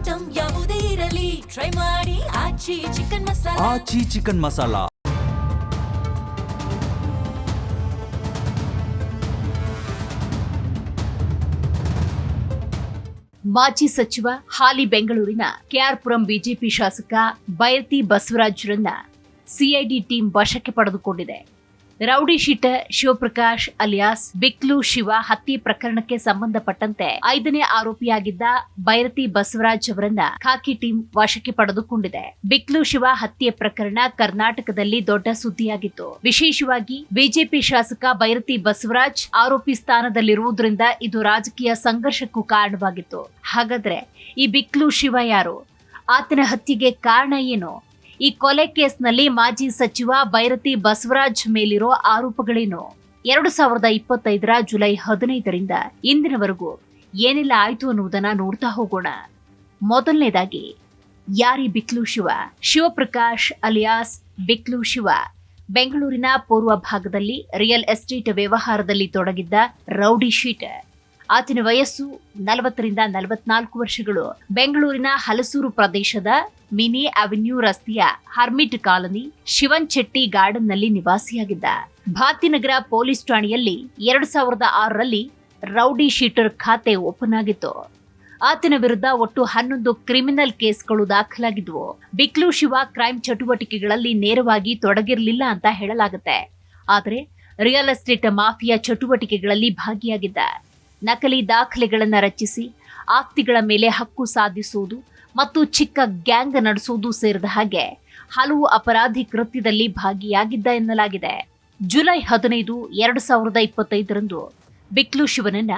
Item ಯಾವುದೇ ಇರಲಿ try ಮಾಡಿ ಆಚಿ ಚಿಕನ್ ಮಸಾಲಾ. ಆಚಿ ಚಿಕನ್ ಮಸಾಲಾ. ಮಾಜಿ ಸಚಿವ ಹಾಲಿ ಬೆಂಗಳೂರಿನ ಕೆಆರ್ಪುರಂ ಬಿಜೆಪಿ ಶಾಸಕ ಬೈರತಿ ಬಸವರಾಜ್ರನ್ನ ಸಿಐಡಿ ಟೀಮ್ ವಶಕ್ಕೆ ಪಡೆದುಕೊಂಡಿದೆ. Rowdy sheeter Shivaprakash alias Biklu Shiva ಹತ್ಯೆ ಪ್ರಕರಣಕ್ಕೆ ಸಂಬಂಧಪಟ್ಟಂತೆ 5ನೇ ಆರೋಪಿಯಾಗಿದ್ದ ಬೈರತಿ ಬಸವರಾಜ್ ಅವರನ್ನ ಖಾಕಿ ಟೀಮ್ ವಶಕ್ಕೆ ಪಡೆದುಕೊಂಡಿದೆ. ಬಿಕ್ಲು ಶಿವ ಹತ್ಯೆ ಪ್ರಕರಣ ಕರ್ನಾಟಕದಲ್ಲಿ ದೊಡ್ಡ ಸುದ್ದಿಯಾಗಿತ್ತು. ವಿಶೇಷವಾಗಿ ಬಿಜೆಪಿ ಶಾಸಕ ಬೈರತಿ ಬಸವರಾಜ್ ಆರೋಪಿ ಸ್ಥಾನದಲ್ಲಿರುವುದರಿಂದ ಇದು ರಾಜಕೀಯ ಸಂಘರ್ಷಕ್ಕೂ ಕಾರಣವಾಗಿತ್ತು. ಹಾಗಾದ್ರೆ ಈ ಬಿಕ್ಲು ಶಿವ ಯಾರು? ಆತನ ಹತ್ಯೆಗೆ ಕಾರಣ ಏನು? ಈ ಕೊಲೆ ಕೇಸ್ನಲ್ಲಿ ಮಾಜಿ ಸಚಿವ ಬೈರತಿ ಬಸವರಾಜ್ ಮೇಲಿರೋ ಆರೋಪಗಳೇನು? 2025 ಜುಲೈ 15ರಿಂದ ಇಂದಿನವರೆಗೂ ಏನೆಲ್ಲ ಆಯ್ತು ಅನ್ನುವುದನ್ನ ನೋಡ್ತಾ ಹೋಗೋಣ. ಮೊದಲನೇದಾಗಿ, ಯಾರಿ ಬಿಕ್ಲು ಶಿವ? ಶಿವಪ್ರಕಾಶ್ ಅಲಿಯಾಸ್ ಬಿಕ್ಲು ಶಿವ ಬೆಂಗಳೂರಿನ ಪೂರ್ವ ಭಾಗದಲ್ಲಿ ರಿಯಲ್ ಎಸ್ಟೇಟ್ ವ್ಯವಹಾರದಲ್ಲಿ ತೊಡಗಿದ್ದ ರೌಡಿ ಶೀಟರ್. ಆತನ ವಯಸ್ಸು 40ರಿಂದ 44 ವರ್ಷಗಳು. ಬೆಂಗಳೂರಿನ ಹಲಸೂರು ಪ್ರದೇಶದ ಮಿನಿ ಅವೆನ್ಯೂ ರಸ್ತೆಯ ಹರ್ಮಿಟ್ ಕಾಲನಿ ಶಿವನ್ ಚೆಟ್ಟಿ ಗಾರ್ಡನ್ ನಲ್ಲಿ ನಿವಾಸಿಯಾಗಿದ್ದ. ಭಾರತೀನಗರ ಪೊಲೀಸ್ ಠಾಣೆಯಲ್ಲಿ 2006ರಲ್ಲಿ ರೌಡಿ ಶೀಟರ್ ಖಾತೆ ಓಪನ್ ಆಗಿತ್ತು. ಆತನ ವಿರುದ್ಧ ಒಟ್ಟು 11 ಕ್ರಿಮಿನಲ್ ಕೇಸ್ಗಳು ದಾಖಲಾಗಿದ್ವು. ಬಿಕ್ಲು ಶಿವ ಕ್ರೈಮ್ ಚಟುವಟಿಕೆಗಳಲ್ಲಿ ನೇರವಾಗಿ ತೊಡಗಿರಲಿಲ್ಲ ಅಂತ ಹೇಳಲಾಗುತ್ತೆ. ಆದರೆ ರಿಯಲ್ ಎಸ್ಟೇಟ್ ಮಾಫಿಯಾ ಚಟುವಟಿಕೆಗಳಲ್ಲಿ ಭಾಗಿಯಾಗಿದ್ದ. ನಕಲಿ ದಾಖಲೆಗಳನ್ನು ರಚಿಸಿ ಆಸ್ತಿಗಳ ಮೇಲೆ ಹಕ್ಕು ಸಾಧಿಸುವುದು ಮತ್ತು ಚಿಕ್ಕ ಗ್ಯಾಂಗ್ ನಡೆಸುವುದು ಸೇರಿದ ಹಾಗೆ ಹಲವು ಅಪರಾಧಿ ಕೃತ್ಯದಲ್ಲಿ ಭಾಗಿಯಾಗಿದ್ದ ಎನ್ನಲಾಗಿದೆ. ಜುಲೈ 15, 2025ರಂದು ಬಿಕ್ಲು ಶಿವನನ್ನ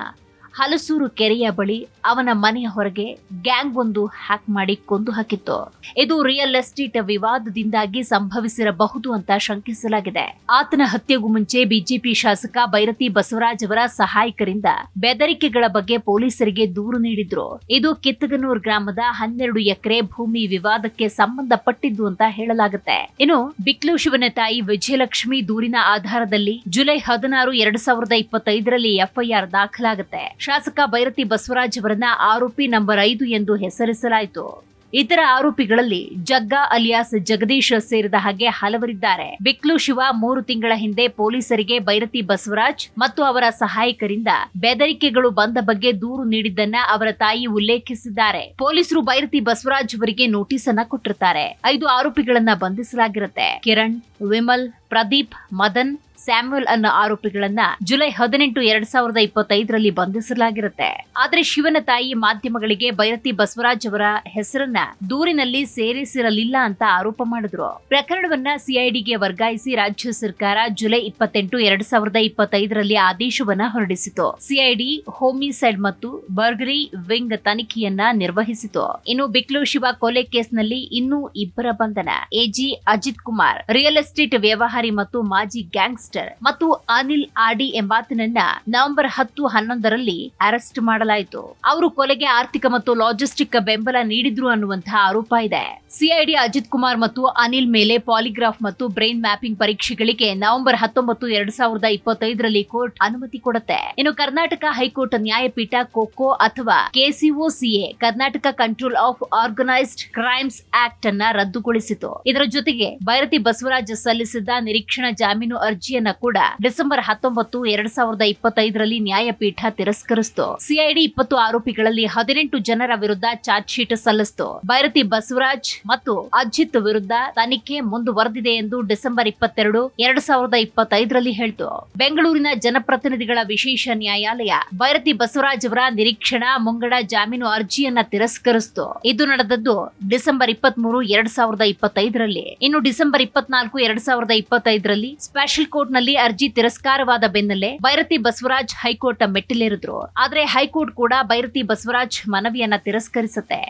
ಹಲಸೂರು ಕೆರೆಯ ಬಳಿ ಅವನ ಮನೆಯ ಹೊರಗೆ ಗ್ಯಾಂಗ್ ಒಂದು ಹ್ಯಾಕ್ ಮಾಡಿ ಕೊಂದು ಹಾಕಿತ್ತು. ಇದು ರಿಯಲ್ ಎಸ್ಟೇಟ್ ವಿವಾದದಿಂದಾಗಿ ಸಂಭವಿಸಿರಬಹುದು ಅಂತ ಶಂಕಿಸಲಾಗಿದೆ. ಆತನ ಹತ್ಯೆಗೂ ಮುಂಚೆ ಬಿಜೆಪಿ ಶಾಸಕ ಬೈರತಿ ಬಸವರಾಜ್ ಅವರ ಸಹಾಯಕರಿಂದ ಬೆದರಿಕೆಗಳ ಬಗ್ಗೆ ಪೊಲೀಸರಿಗೆ ದೂರು ನೀಡಿದ್ರು. ಇದು ಕಿತ್ತಗನೂರ್ ಗ್ರಾಮದ 12 ಎಕರೆ ಭೂಮಿ ವಿವಾದಕ್ಕೆ ಸಂಬಂಧಪಟ್ಟಿದ್ದು ಅಂತ ಹೇಳಲಾಗುತ್ತೆ. ಇನ್ನು ಬಿಕ್ಲು ಶಿವನ ತಾಯಿ ವಿಜಯಲಕ್ಷ್ಮಿ ದೂರಿನ ಆಧಾರದಲ್ಲಿ ಜುಲೈ 16, 2025ರಲ್ಲಿ ಎಫ್ಐಆರ್ ದಾಖಲಾಗುತ್ತೆ. ಶಾಸಕ ಬೈರತಿ ಬಸವರಾಜ್ ಅವರನ್ನ ಆರೋಪಿ ನಂಬರ್ 5 ಎಂದು ಹೆಸರಿಸಲಾಯಿತು. ಇತರ ಆರೋಪಿಗಳಲ್ಲಿ ಜಗ್ಗಾ ಅಲಿಯಾಸ್ ಜಗದೀಶ್ ಸೇರಿದ ಹಾಗೆ ಹಲವರಿದ್ದಾರೆ. ಬಿಕ್ಲು ಶಿವ 3 ತಿಂಗಳ ಹಿಂದೆ ಪೊಲೀಸರಿಗೆ ಬೈರತಿ ಬಸವರಾಜ್ ಮತ್ತು ಅವರ ಸಹಾಯಕರಿಂದ ಬೆದರಿಕೆಗಳು ಬಂದ ಬಗ್ಗೆ ದೂರು ನೀಡಿದ್ದನ್ನ ಅವರ ತಾಯಿ ಉಲ್ಲೇಖಿಸಿದ್ದಾರೆ. ಪೊಲೀಸರು ಬೈರತಿ ಬಸವರಾಜ್ ಅವರಿಗೆ ನೋಟಿಸ್ ಅನ್ನ ಕೊಟ್ಟಿರ್ತಾರೆ. 5 ಆರೋಪಿಗಳನ್ನ ಬಂಧಿಸಲಾಗಿರುತ್ತೆ. ಕಿರಣ್, ವಿಮಲ್, ಪ್ರದೀಪ್, ಮದನ್, ಸ್ಯಾಮ್ಯುಯಲ್ ಅನ್ನೋ ಆರೋಪಿಗಳನ್ನ ಜುಲೈ 18, 2025ರಲ್ಲಿ ಬಂಧಿಸಲಾಗಿರುತ್ತೆ. ಆದ್ರೆ ಶಿವನ ತಾಯಿ ಮಾಧ್ಯಮಗಳಿಗೆ ಬೈರತಿ ಬಸವರಾಜ್ ಅವರ ಹೆಸರನ್ನ ದೂರಿನಲ್ಲಿ ಸೇರಿಸಿರಲಿಲ್ಲ ಅಂತ ಆರೋಪ ಮಾಡಿದ್ರು. ಪ್ರಕರಣವನ್ನ ಸಿಐಡಿಗೆ ವರ್ಗಾಯಿಸಿ ರಾಜ್ಯ ಸರ್ಕಾರ ಜುಲೈ 28, 2025ರಲ್ಲಿ ಆದೇಶವನ್ನ ಹೊರಡಿಸಿತು. ಸಿಐಡಿ ಹೋಮಿಸೈಡ್ ಮತ್ತು ಬರ್ಗರಿ ವಿಂಗ್ ತನಿಖೆಯನ್ನ ನಿರ್ವಹಿಸಿತು. ಇನ್ನು ಬಿಕ್ಲು ಶಿವ ಕೊಲೆ ಕೇಸ್ನಲ್ಲಿ ಇನ್ನೂ 2 ಬಂಧನ. A G Ajith Kumar, real estate ವ್ಯವಹಾರಿ ಮತ್ತು ಮಾಜಿ ಗ್ಯಾಂಗ್ಸ್ಟರ್, ಮತ್ತು ಅನಿಲ್ ಆಡಿ ಎಂಬಾತನನ್ನ ನವೆಂಬರ್ 10, 11ರಲ್ಲಿ ಅರೆಸ್ಟ್ ಮಾಡಲಾಯಿತು. ಅವರು ಕೊಲೆಗೆ ಆರ್ಥಿಕ ಮತ್ತು ಲಾಜಿಸ್ಟಿಕ್ ಬೆಂಬಲ ನೀಡಿದ್ರು ಅನ್ನುವಂತಹ ಆರೋಪ ಇದೆ. ಸಿಐಡಿ ಅಜಿತ್ ಕುಮಾರ್ ಮತ್ತು ಅನಿಲ್ ಮೇಲೆ ಪಾಲಿಗ್ರಾಫ್ ಮತ್ತು ಬ್ರೈನ್ ಮ್ಯಾಪಿಂಗ್ ಪರೀಕ್ಷೆಗಳಿಗೆ ನವೆಂಬರ್ 19, 2025ರಲ್ಲಿ ಕೋರ್ಟ್ ಅನುಮತಿ ಕೊಡುತ್ತೆ. ಇನ್ನು ಕರ್ನಾಟಕ ಹೈಕೋರ್ಟ್ ನ್ಯಾಯಪೀಠ ಕೊಕೋ ಅಥವಾ KCOCA Karnataka control of organised crimes act ಅನ್ನ ರದ್ದುಗೊಳಿಸಿತು. ಇದರ ಜೊತೆಗೆ ಬೈರತಿ ಬಸವರಾಜ್ ಸಲ್ಲಿಸಿದ್ದ ನಿರೀಕ್ಷಣಾ ಜಾಮೀನು ಅರ್ಜಿಯನ್ನ ಕೂಡ ಡಿಸೆಂಬರ್ 19, 2025ರಲ್ಲಿ ನ್ಯಾಯಪೀಠ ತಿರಸ್ಕರಿಸಿತು. ಸಿಐಡಿ 20 ಆರೋಪಿಗಳಲ್ಲಿ 18 ಜನರ ವಿರುದ್ಧ ಚಾರ್ಜ್ ಶೀಟ್ ಸಲ್ಲಿಸಿತು. ಬೈರತಿ ಬಸವರಾಜ್ ಮತ್ತು ಅಜಿತ್ ವಿರುದ್ಧ ತನಿಖೆ ಮುಂದುವರೆದಿದೆ ಎಂದು ಡಿಸೆಂಬರ್ 22, 2025ರಲ್ಲಿ ಹೇಳಿತು. ಬೆಂಗಳೂರಿನ ಜನಪ್ರತಿನಿಧಿಗಳ ವಿಶೇಷ ನ್ಯಾಯಾಲಯ ಬೈರತಿ ಬಸವರಾಜ್ ಅವರ ನಿರೀಕ್ಷಣಾ ಮುಂಗಡ ಜಾಮೀನು ಅರ್ಜಿಯನ್ನ ತಿರಸ್ಕರಿಸಿತು. ಇದು ನಡೆದದ್ದು ಡಿಸೆಂಬರ್ 23, 2025ರಲ್ಲಿ. ಇನ್ನು ಡಿಸೆಂಬರ್ 24, 2025ರಲ್ಲಿ ಸ್ಪೆಷಲ್ ಕೋರ್ಟ್ ನಲ್ಲಿ ಅರ್ಜಿ ತಿರಸ್ಕಾರವಾದ ಬೆನ್ನಲ್ಲೇ ಬೈರತಿ ಬಸವರಾಜ್ ಹೈಕೋರ್ಟ್ ಮೆಟ್ಟಿಲೇರಿದ್ರು. ಆದ್ರೆ ಹೈಕೋರ್ಟ್ ಕೂಡ ಬೈರತಿ ಬಸವರಾಜ್ ಮನವಿಯನ್ನ ತಿರಸ್ಕರಿಸುತ್ತೆ.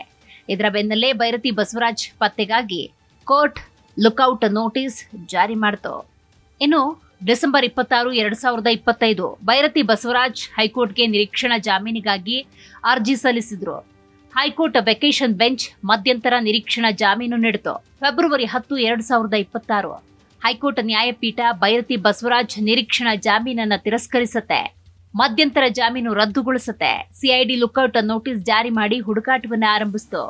ಇದರ ಬೆನ್ನಲ್ಲೇ ಬೈರತಿ ಬಸವರಾಜ್ ಪತ್ತೆಗಾಗಿ ಕೋರ್ಟ್ ಲುಕ್ಔಟ್ ನೋಟಿಸ್ ಜಾರಿ ಮಾಡಿತು. ಇನ್ನು ಡಿಸೆಂಬರ್ 26, 2025 ಬೈರತಿ ಬಸವರಾಜ್ ಹೈಕೋರ್ಟ್ಗೆ ನಿರೀಕ್ಷಣಾ ಜಾಮೀನಿಗಾಗಿ ಅರ್ಜಿ ಸಲ್ಲಿಸಿದ್ರು. ಹೈಕೋರ್ಟ್ ವೆಕೇಷನ್ ಬೆಂಚ್ ಮಧ್ಯಂತರ ನಿರೀಕ್ಷಣಾ ಜಾಮೀನು ನೀಡಿತು. ಫೆಬ್ರವರಿ 10, 2026 ಹೈಕೋರ್ಟ್ ನ್ಯಾಯಪೀಠ ಬೈರತಿ ಬಸವರಾಜ್ ನಿರೀಕ್ಷಣಾ ಜಾಮೀನನ್ನ ತಿರಸ್ಕರಿಸುತ್ತೆ. ಮಧ್ಯಂತರ ಜಾಮೀನು ರದ್ದುಗೊಳಿಸುತ್ತೆ. ಸಿಐಡಿ ಲುಕ್ಔಟ್ ನೋಟಿಸ್ ಜಾರಿ ಮಾಡಿ ಹುಡುಕಾಟವನ್ನ ಆರಂಭಿಸಿತು.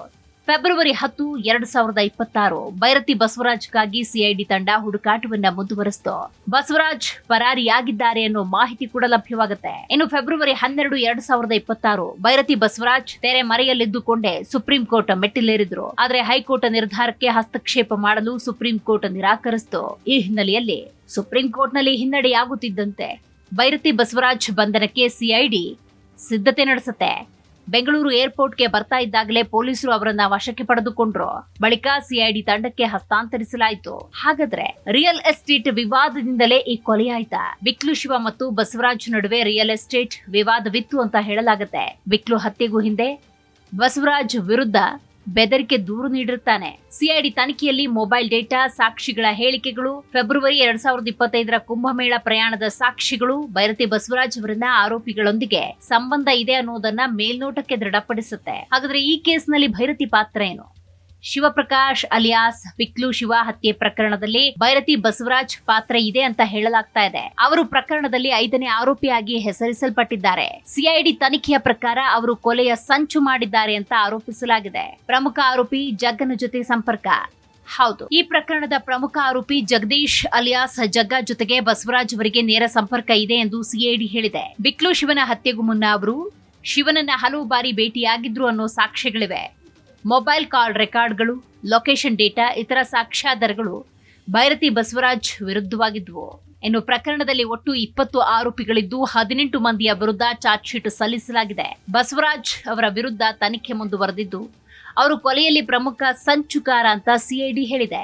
ಫೆಬ್ರವರಿ 10, 2026 ಬೈರತಿ ಬಸವರಾಜ್ಗಾಗಿ ಸಿಐಡಿ ತಂಡ ಹುಡುಕಾಟವನ್ನ ಮುಂದುವರೆಸಿತು. ಬಸವರಾಜ್ ಪರಾರಿಯಾಗಿದ್ದಾರೆ ಅನ್ನೋ ಮಾಹಿತಿ ಕೂಡ ಲಭ್ಯವಾಗುತ್ತೆ. ಇನ್ನು ಫೆಬ್ರವರಿ 12, 2026 ಬೈರತಿ ಬಸವರಾಜ್ ತೆರೆ ಮರೆಯಲ್ಲಿದ್ದುಕೊಂಡೇ ಸುಪ್ರೀಂ ಕೋರ್ಟ್ ಮೆಟ್ಟಿಲೇರಿದ್ರು. ಆದ್ರೆ ಹೈಕೋರ್ಟ್ ನಿರ್ಧಾರಕ್ಕೆ ಹಸ್ತಕ್ಷೇಪ ಮಾಡಲು ಸುಪ್ರೀಂ ಕೋರ್ಟ್ ನಿರಾಕರಿಸಿತು. ಈ ಹಿನ್ನೆಲೆಯಲ್ಲಿ ಸುಪ್ರೀಂ ಕೋರ್ಟ್ನಲ್ಲಿ ಹಿನ್ನಡೆಯಾಗುತ್ತಿದ್ದಂತೆ ಬೈರತಿ ಬಸವರಾಜ್ ಬಂಧನಕ್ಕೆ ಸಿಐಡಿ ಸಿದ್ಧತೆ ನಡೆಸುತ್ತೆ. ಬೆಂಗಳೂರು ಏರ್ಪೋರ್ಟ್ಗೆ ಬರ್ತಾ ಇದ್ದಾಗಲೇ ಪೊಲೀಸರು ಅವರನ್ನ ವಶಕ್ಕೆ ಪಡೆದುಕೊಂಡ್ರು. ಬಳಿಕ ಸಿಐಡಿ ತಂಡಕ್ಕೆ ಹಸ್ತಾಂತರಿಸಲಾಯಿತು. ಹಾಗಾದ್ರೆ ರಿಯಲ್ ಎಸ್ಟೇಟ್ ವಿವಾದದಿಂದಲೇ ಈ ಕೊಲೆಯಾಯ್ತಾ? ಬಿಕ್ಲು ಶಿವ ಮತ್ತು ಬಸವರಾಜ್ ನಡುವೆ ರಿಯಲ್ ಎಸ್ಟೇಟ್ ವಿವಾದವಿತ್ತು ಅಂತ ಹೇಳಲಾಗುತ್ತೆ. ಬಿಕ್ಲು ಹತ್ಯೆಗೂ ಹಿಂದೆ ಬಸವರಾಜ್ ವಿರುದ್ಧ ಬೆದರಿಕೆ ದೂರು ನೀಡಿರುತ್ತಾನೆ. ಸಿಐಡಿ ತನಿಖೆಯಲ್ಲಿ ಮೊಬೈಲ್ ಡೇಟಾ, ಸಾಕ್ಷಿಗಳ ಹೇಳಿಕೆಗಳು, ಫೆಬ್ರವರಿ 2025 ಕುಂಭಮೇಳ ಪ್ರಯಾಣದ ಸಾಕ್ಷಿಗಳು ಬೈರತಿ ಬಸವರಾಜ್ ಅವರನ್ನ ಆರೋಪಿಗಳೊಂದಿಗೆ ಸಂಬಂಧ ಇದೆ ಅನ್ನೋದನ್ನ ಮೇಲ್ನೋಟಕ್ಕೆ ದೃಢಪಡಿಸುತ್ತೆ. ಹಾಗಾದ್ರೆ ಈ ಕೇಸ್ನಲ್ಲಿ ಭೈರತಿ ಪಾತ್ರ ಏನು? ಶಿವಪ್ರಕಾಶ್ ಅಲಿಯಾಸ್ ಬಿಕ್ಲು ಶಿವ ಹತ್ಯೆ ಪ್ರಕರಣದಲ್ಲಿ ಬೈರತಿ ಬಸವರಾಜ್ ಪಾತ್ರ ಇದೆ ಅಂತ ಹೇಳಲಾಗ್ತಾ ಇದೆ. ಅವರು ಪ್ರಕರಣದಲ್ಲಿ 5ನೇ ಆರೋಪಿಯಾಗಿ ಹೆಸರಿಸಲ್ಪಟ್ಟಿದ್ದಾರೆ. ಸಿಐಡಿ ತನಿಖೆಯ ಪ್ರಕಾರ ಅವರು ಕೊಲೆಯ ಸಂಚು ಮಾಡಿದ್ದಾರೆ ಅಂತ ಆರೋಪಿಸಲಾಗಿದೆ. ಪ್ರಮುಖ ಆರೋಪಿ ಜಗ್ಗನ ಜೊತೆ ಸಂಪರ್ಕ. ಹೌದು, ಈ ಪ್ರಕರಣದ ಪ್ರಮುಖ ಆರೋಪಿ ಜಗದೀಶ್ ಅಲಿಯಾಸ್ ಜಗ್ಗ ಜೊತೆಗೆ ಬಸವರಾಜ್ ಅವರಿಗೆ ನೇರ ಸಂಪರ್ಕ ಇದೆ ಎಂದು ಸಿಐಡಿ ಹೇಳಿದೆ. ಬಿಕ್ಲು ಶಿವನ ಹತ್ಯೆಗೂ ಮುನ್ನ ಅವರು ಶಿವನನ್ನ ಹಲವು ಬಾರಿ ಭೇಟಿಯಾಗಿದ್ರು ಅನ್ನೋ ಸಾಕ್ಷ್ಯಗಳಿವೆ. ಮೊಬೈಲ್ ಕಾಲ್ ರೆಕಾರ್ಡ್ಗಳು, ಲೊಕೇಶನ್ ಡೇಟಾ, ಇತರ ಸಾಕ್ಷ್ಯಾಧಾರಗಳು ಬೈರತಿ ಬಸವರಾಜ್ ವಿರುದ್ಧವಾಗಿದ್ವು. ಇನ್ನು ಪ್ರಕರಣದಲ್ಲಿ ಒಟ್ಟು 20 ಆರೋಪಿಗಳಿದ್ದು 18 ಮಂದಿಯ ವಿರುದ್ಧ ಚಾರ್ಜ್ ಶೀಟ್ ಸಲ್ಲಿಸಲಾಗಿದೆ. ಬಸವರಾಜ್ ಅವರ ವಿರುದ್ಧ ತನಿಖೆ ಮುಂದುವರೆದಿದ್ದು ಅವರು ಕೊಲೆಯಲ್ಲಿ ಪ್ರಮುಖ ಸಂಚುಕಾರ ಅಂತ ಸಿಐಡಿ ಹೇಳಿದೆ.